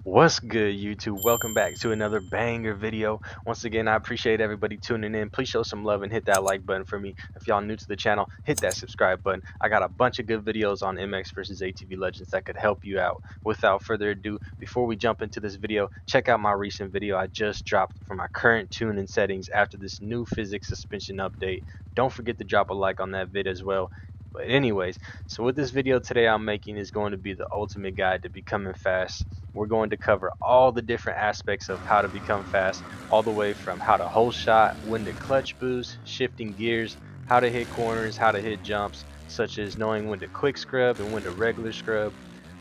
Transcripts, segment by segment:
What's good, YouTube? Welcome back to another banger video. Once again, I appreciate everybody tuning in. Please show some love and hit that like button for me. If y'all new to the channel, hit that subscribe button. I got a bunch of good videos on MX versus ATV Legends that could help you out. Without further ado, before we jump into this video, check out my recent video I just dropped for my current tune and settings after this new physics suspension update. Don't forget to drop a like on that vid as well. But anyways, so with this video today I'm making is going to be the ultimate guide to becoming fast. We're going to cover all the different aspects of how to become fast, all the way from how to hole shot, when to clutch boost, shifting gears, how to hit corners, how to hit jumps, such as knowing when to quick scrub and when to regular scrub,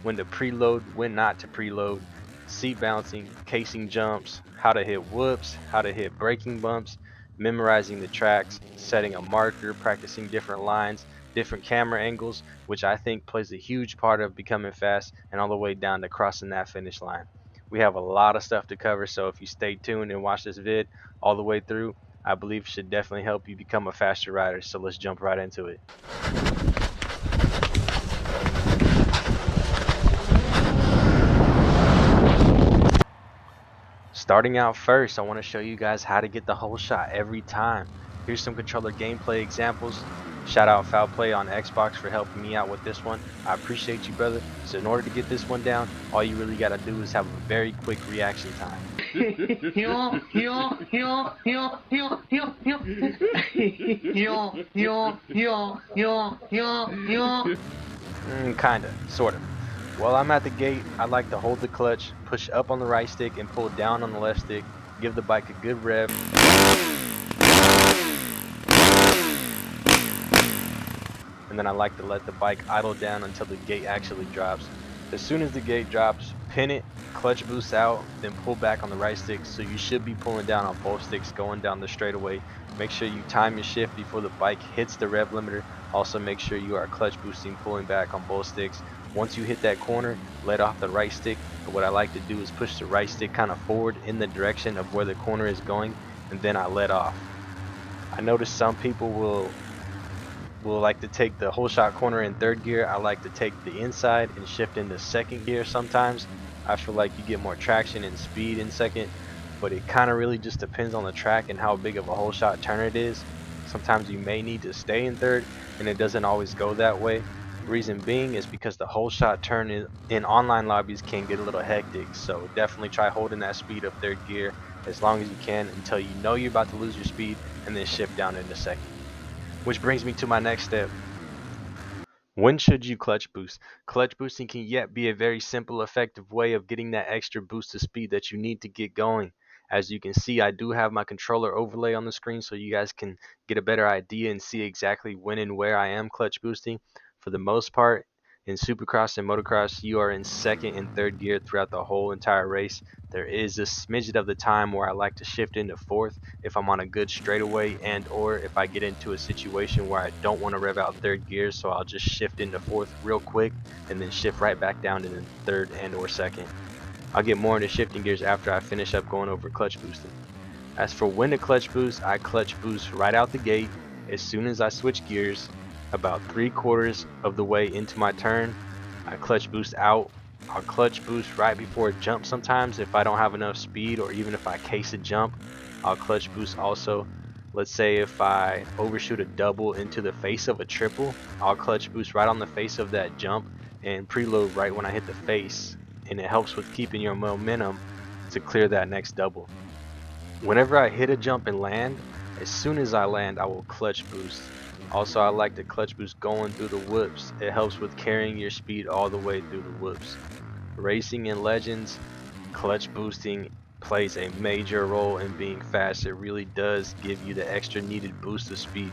when to preload, when not to preload, seat bouncing, casing jumps, how to hit whoops, how to hit braking bumps, memorizing the tracks, setting a marker, practicing different lines, different camera angles, which I think plays a huge part of becoming fast, and all the way down to crossing that finish line. We have a lot of stuff to cover, so if you stay tuned and watch this vid all the way through, I believe it should definitely help you become a faster rider. So let's jump right into it. Starting out first, I want to show you guys how to get the hole shot every time. Here's some controller gameplay examples. Shout out Foul Play on Xbox for helping me out with this one. I appreciate you, brother. So in order to get this one down, all you really got to do is have a very quick reaction time. Kinda, sorta. While I'm at the gate, I like to hold the clutch, push up on the right stick and pull down on the left stick, give the bike a good rev. And then I like to let the bike idle down until the gate actually drops. As soon as the gate drops, pin it, clutch boost out, then pull back on the right stick. So you should be pulling down on both sticks going down the straightaway. Make sure you time your shift before the bike hits the rev limiter. Also make sure you are clutch boosting, pulling back on both sticks. Once you hit that corner, let off the right stick. But what I like to do is push the right stick kind of forward in the direction of where the corner is going, and then I let off. I notice some people will like to take the hole shot corner in third gear. I like to take the inside and shift into second gear sometimes. I feel like you get more traction and speed in second, but it kind of really just depends on the track and how big of a hole shot turn it is. Sometimes you may need to stay in third, and it doesn't always go that way. Reason being is because the hole shot turn in online lobbies can get a little hectic, so definitely try holding that speed of third gear as long as you can until you know you're about to lose your speed, and then shift down into second. Which brings me to my next step. When should you clutch boost? Clutch boosting can yet be a very simple, effective way of getting that extra boost of speed that you need to get going. As you can see, I do have my controller overlay on the screen so you guys can get a better idea and see exactly when and where I am clutch boosting. For the most part, in Supercross and Motocross, you are in second and third gear throughout the whole entire race. There is a smidget of the time where I like to shift into fourth if I'm on a good straightaway, and or if I get into a situation where I don't want to rev out third gear, so I'll just shift into fourth real quick and then shift right back down into third and or second. I'll get more into shifting gears after I finish up going over clutch boosting. As for when to clutch boost, I clutch boost right out the gate as soon as I switch gears. About 3/4 of the way into my turn, I clutch boost out. I'll clutch boost right before a jump sometimes if I don't have enough speed, or even if I case a jump, I'll clutch boost also. Let's say if I overshoot a double into the face of a triple, I'll clutch boost right on the face of that jump and preload right when I hit the face, and it helps with keeping your momentum to clear that next double. Whenever I hit a jump and land, as soon as I land, I will clutch boost. Also, I like to clutch boost going through the whoops. It helps with carrying your speed all the way through the whoops. Racing in Legends, clutch boosting plays a major role in being fast. It really does give you the extra needed boost of speed.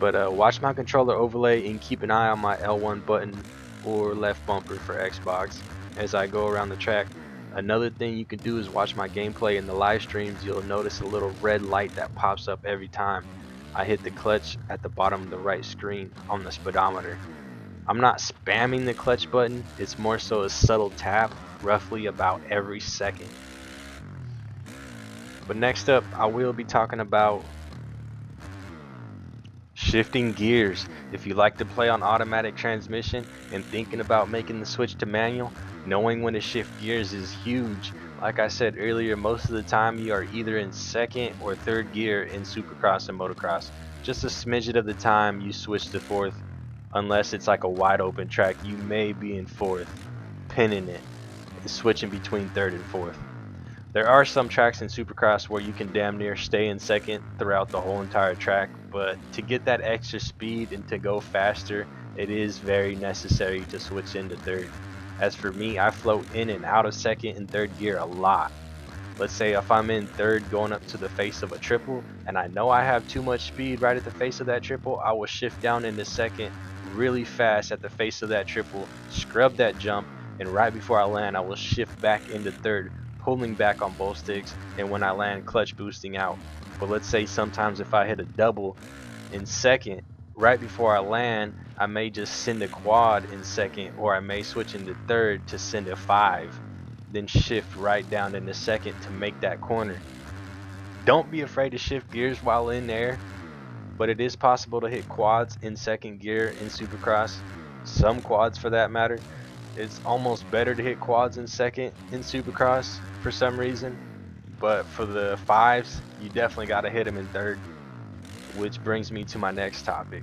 But watch my controller overlay and keep an eye on my L1 button or left bumper for Xbox as I go around the track. Another thing you can do is watch my gameplay in the live streams. You'll notice a little red light that pops up every time I hit the clutch at the bottom of the right screen on the speedometer. I'm not spamming the clutch button, it's more so a subtle tap, roughly about every second. But next up, I will be talking about shifting gears. If you like to play on automatic transmission and thinking about making the switch to manual, Knowing when to shift gears is huge. Like I said earlier, most of the time you are either in second or third gear in supercross and motocross. Just a smidget of the time you switch to fourth. Unless it's like a wide open track, you may be in fourth, pinning it, and switching between third and fourth. There are some tracks in supercross where you can damn near stay in second throughout the whole entire track, but to get that extra speed and to go faster, it is very necessary to switch into third. As for me, I float in and out of second and third gear a lot. Let's say if I'm in third going up to the face of a triple and I know I have too much speed right at the face of that triple, I will shift down into second really fast at the face of that triple, scrub that jump, and right before I land I will shift back into third, pulling back on both sticks, and when I land, clutch boosting out. But let's say sometimes if I hit a double in second, right before I land, I may just send a quad in second, or I may switch into third to send a 5, then shift right down into second to make that corner. Don't be afraid to shift gears while in there, but it is possible to hit quads in second gear in supercross, some quads for that matter. It's almost better to hit quads in second in supercross for some reason, but for the 5s, you definitely got to hit them in third, which brings me to my next topic.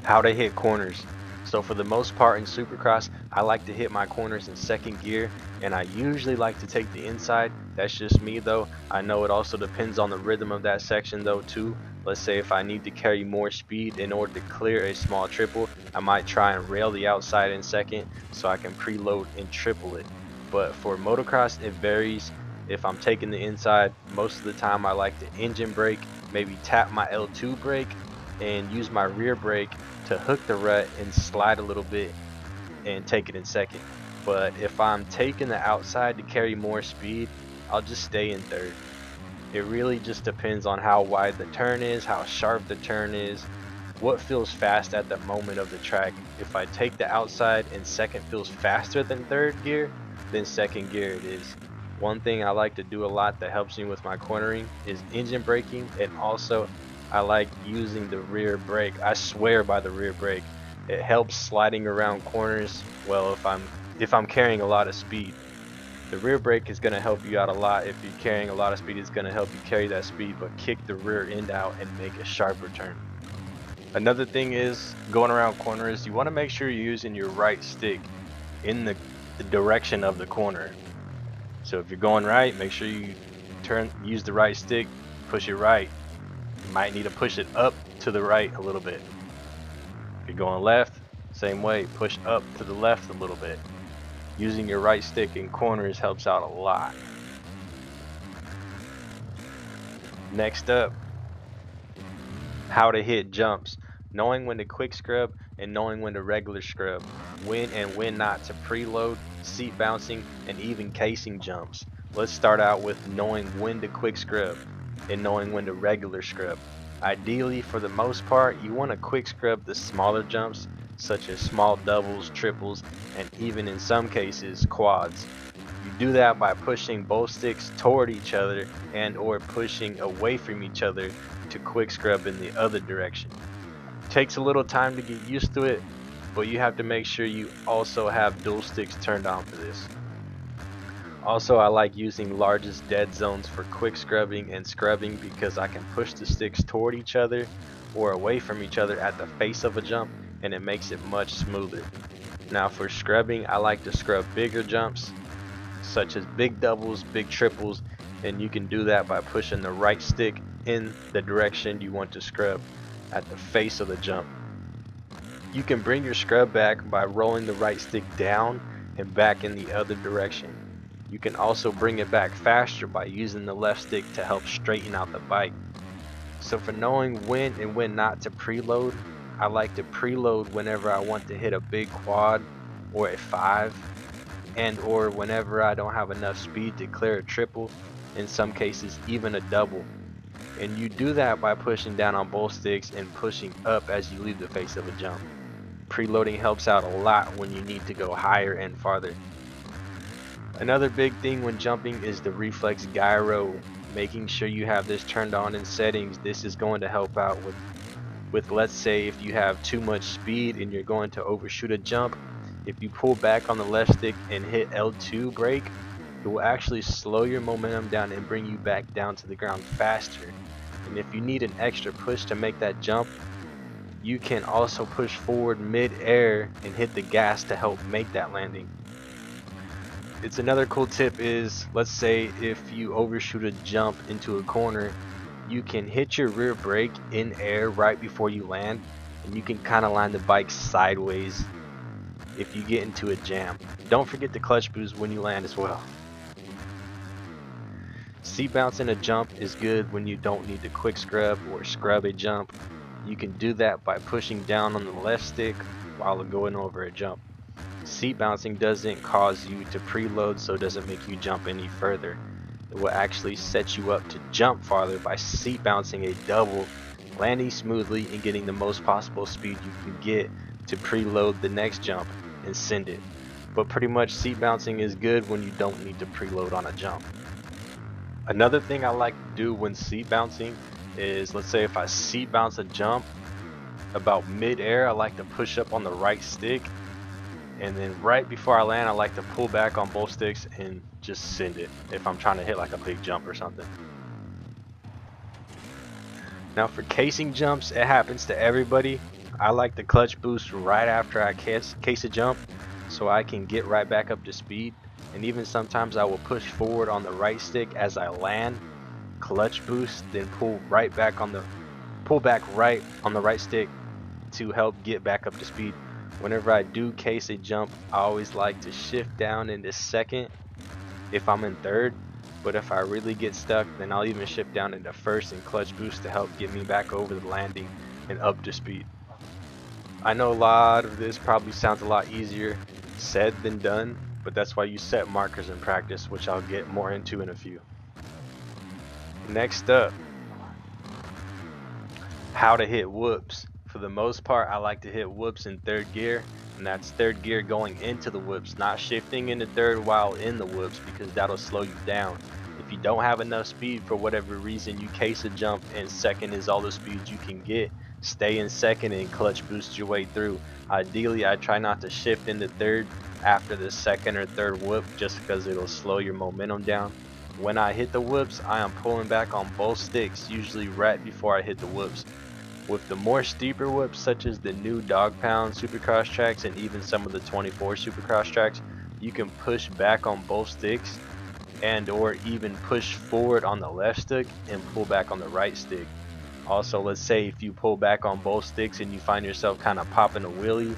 How to hit corners. So for the most part in supercross, I like to hit my corners in second gear, and I usually like to take the inside. That's just me though. I know it also depends on the rhythm of that section though too. Let's say if I need to carry more speed in order to clear a small triple, I might try and rail the outside in second so I can preload and triple it. But for motocross, it varies. If I'm taking the inside, most of the time I like to engine brake, maybe tap my L2 brake and use my rear brake to hook the rut and slide a little bit and take it in second. But if I'm taking the outside to carry more speed, I'll just stay in third. It really just depends on how wide the turn is, how sharp the turn is, what feels fast at the moment of the track. If I take the outside and second feels faster than third gear, then second gear it is. One thing I like to do a lot that helps me with my cornering is engine braking, and also I like using the rear brake. I swear by the rear brake. It helps sliding around corners. Well, if I'm carrying a lot of speed, the rear brake is going to help you out a lot. If you're carrying a lot of speed, it's going to help you carry that speed, but kick the rear end out and make a sharper turn. Another thing is going around corners, you want to make sure you're using your right stick in the direction of the corner. So if you're going right, make sure you use the right stick, push it right. You might need to push it up to the right a little bit. If you're going left, same way, push up to the left a little bit. Using your right stick in corners helps out a lot. Next up, how to hit jumps. Knowing when to quick scrub and knowing when to regular scrub. When and when not to preload, seat bouncing, and even casing jumps. Let's start out with knowing when to quick scrub and knowing when to regular scrub. Ideally, for the most part, you want to quick scrub the smaller jumps, such as small doubles, triples, and even in some cases quads. You do that by pushing both sticks toward each other and or pushing away from each other to quick scrub in the other direction. It takes a little time to get used to it, but you have to make sure you also have dual sticks turned on for this. Also, I like using largest dead zones for quick scrubbing and scrubbing because I can push the sticks toward each other or away from each other at the face of a jump, and it makes it much smoother. Now for scrubbing, I like to scrub bigger jumps such as big doubles, big triples, and you can do that by pushing the right stick in the direction you want to scrub at the face of the jump. You can bring your scrub back by rolling the right stick down and back in the other direction. You can also bring it back faster by using the left stick to help straighten out the bike. So for knowing when and when not to preload, I like to preload whenever I want to hit a big quad or a 5, and or whenever I don't have enough speed to clear a triple, in some cases even a double. And you do that by pushing down on both sticks and pushing up as you leave the face of a jump. Preloading helps out a lot when you need to go higher and farther. Another big thing when jumping is the reflex gyro. Making sure you have this turned on in settings. This is going to help out with let's say if you have too much speed and you're going to overshoot a jump, If you pull back on the left stick and hit L2 brake, it will actually slow your momentum down and bring you back down to the ground faster. And if you need an extra push to make that jump, you can also push forward mid-air and hit the gas to help make that landing. It's another cool tip is, let's say if you overshoot a jump into a corner, you can hit your rear brake in air right before you land, and you can kind of land the bike sideways if you get into a jam. Don't forget the clutch boost when you land as well. Seat bounce in a jump is good when you don't need to quick scrub or scrub a jump. You can do that by pushing down on the left stick while going over a jump. Seat bouncing doesn't cause you to preload, so it doesn't make you jump any further. It will actually set you up to jump farther by seat bouncing a double, landing smoothly and getting the most possible speed you can get to preload the next jump and send it. But pretty much seat bouncing is good when you don't need to preload on a jump. Another thing I like to do when seat bouncing is, let's say if I seat bounce a jump about mid-air, I like to push up on the right stick, and then right before I land I like to pull back on both sticks and just send it if I'm trying to hit like a big jump or something. Now for casing jumps, it happens to everybody. I like the clutch boost right after I case a jump so I can get right back up to speed, and even sometimes I will push forward on the right stick as I land, clutch boost, then pull back right on the right stick to help get back up to speed. Whenever I do case a jump, I always like to shift down into second if I'm in third, but if I really get stuck, then I'll even shift down into first and clutch boost to help get me back over the landing and up to speed. I know a lot of this probably sounds a lot easier said than done, but that's why you set markers in practice, which I'll get more into in a few. Next up, how to hit whoops. For the most part, I like to hit whoops in third gear, and that's third gear going into the whoops, not shifting into third while in the whoops, because that'll slow you down. If you don't have enough speed for whatever reason, you case a jump and second is all the speed you can get, stay in second and clutch boost your way through. Ideally, I try not to shift into third after the second or third whoop, just because it'll slow your momentum down. When I hit the whoops, I am pulling back on both sticks, usually right before I hit the whoops. With the more steeper whoops, such as the new Dog Pound Supercross tracks and even some of the 24 Supercross tracks, you can push back on both sticks and or even push forward on the left stick and pull back on the right stick. Also, let's say if you pull back on both sticks and you find yourself kind of popping a wheelie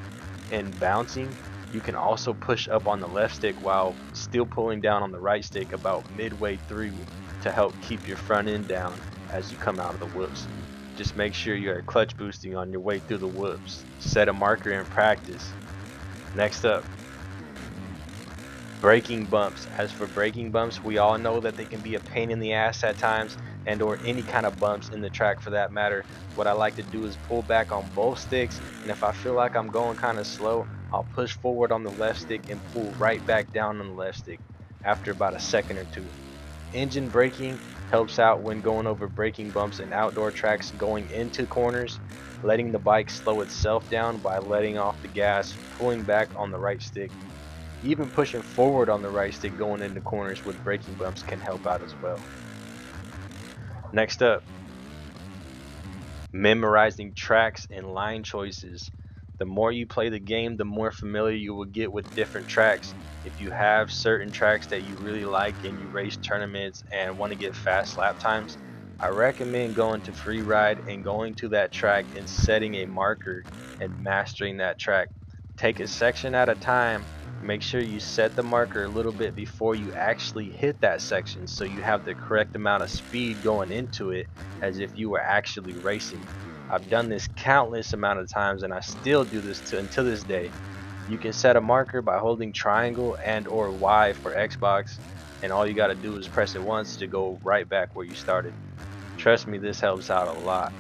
and bouncing, you can also push up on the left stick while still pulling down on the right stick about midway through to help keep your front end down as you come out of the whoops. Just make sure you're clutch boosting on your way through the whoops. Set a marker in practice. Next up, braking bumps. As for braking bumps, we all know that they can be a pain in the ass at times, and or any kind of bumps in the track for that matter. What I like to do is pull back on both sticks, and if I feel like I'm going kind of slow, I'll push forward on the left stick and pull right back down on the left stick after about a second or two. Engine braking helps out when going over braking bumps and outdoor tracks going into corners, letting the bike slow itself down by letting off the gas, pulling back on the right stick. Even pushing forward on the right stick going into corners with braking bumps can help out as well. Next up, memorizing tracks and line choices. The more you play the game, the more familiar you will get with different tracks. If you have certain tracks that you really like and you race tournaments and want to get fast lap times, I recommend going to free ride and going to that track and setting a marker and mastering that track. Take a section at a time. Make sure you set the marker a little bit before you actually hit that section so you have the correct amount of speed going into it as if you were actually racing. I've done this countless amount of times and I still do this until this day. You can set a marker by holding triangle and or Y for Xbox, and all you gotta do is press it once to go right back where you started. Trust me, this helps out a lot.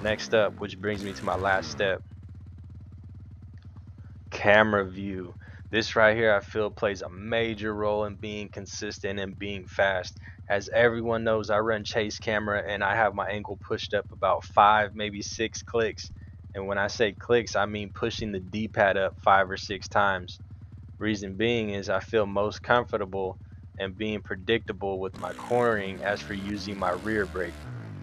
Next up, which brings me to my last step, camera view. This right here I feel plays a major role in being consistent and being fast. As everyone knows, I run chase camera and I have my ankle pushed up about 5 maybe 6 clicks, And when I say clicks, I mean pushing the D-pad up 5 or 6 times. Reason being is I feel most comfortable and being predictable with my cornering as for using my rear brake.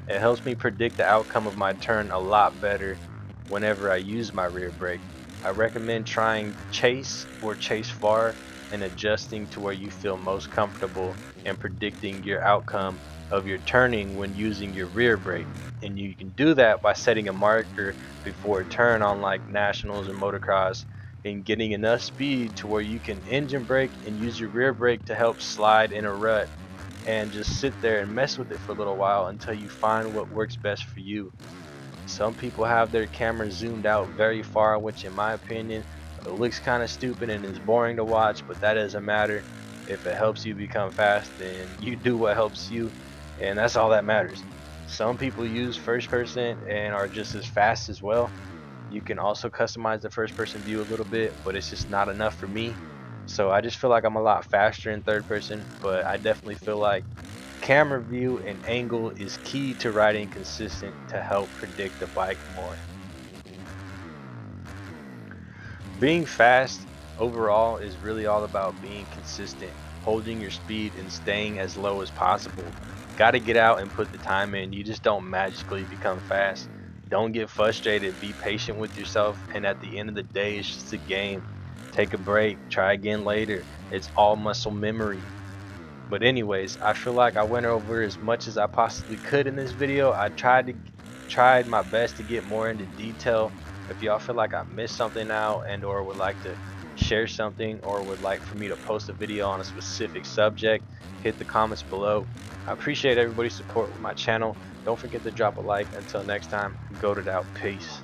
It helps me predict the outcome of my turn a lot better whenever I use my rear brake. I recommend trying chase or chase far and adjusting to where you feel most comfortable and predicting your outcome of your turning when using your rear brake. And you can do that by setting a marker before a turn on like nationals or motocross and getting enough speed to where you can engine brake and use your rear brake to help slide in a rut and just sit there and mess with it for a little while until you find what works best for you. Some people have their camera zoomed out very far, which in my opinion it looks kind of stupid and is boring to watch, but that doesn't matter. If it helps you become fast, then you do what helps you, and that's all that matters. Some people use first person and are just as fast as well. You can also customize the first person view a little bit, but it's just not enough for me. So I just feel like I'm a lot faster in third person, but I definitely feel like camera view and angle is key to riding consistent to help predict the bike more. Being fast overall is really all about being consistent, holding your speed and staying as low as possible. Got to get out and put the time in. You just don't magically become fast. Don't get frustrated, be patient with yourself, and at the end of the day, it's just a game. Take a break, try again later. It's all muscle memory. But anyways, I feel like I went over as much as I possibly could in this video. I tried my best to get more into detail. If y'all feel like I missed something out and or would like to share something or would like for me to post a video on a specific subject, hit the comments below. I appreciate everybody's support with my channel. Don't forget to drop a like. Until next time, goated out. Peace.